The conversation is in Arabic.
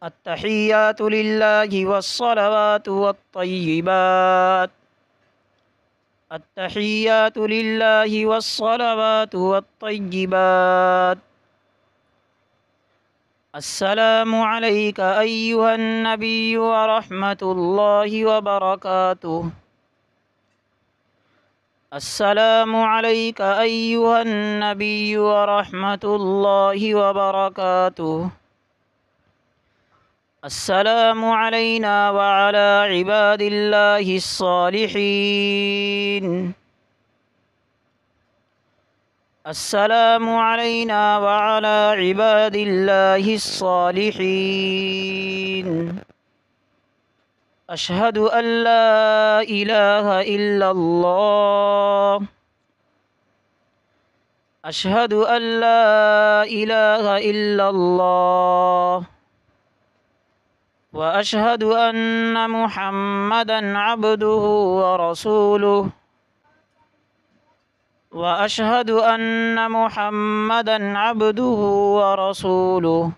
التحيات لله والصلوات والطيبات. التحيات لله والصلوات والطيبات. السلام عليك أيها النبي ورحمة الله وبركاته. السلام عليك أيها النبي ورحمة الله وبركاته. السلام علينا وعلى عباد الله الصالحين. السلام علينا وعلى عباد الله الصالحين. أشهد أن لا إله إلا الله. أشهد أن لا إله إلا الله وأشهد أن محمدا عبده ورسوله. وأشهد أن محمدا عبده ورسوله.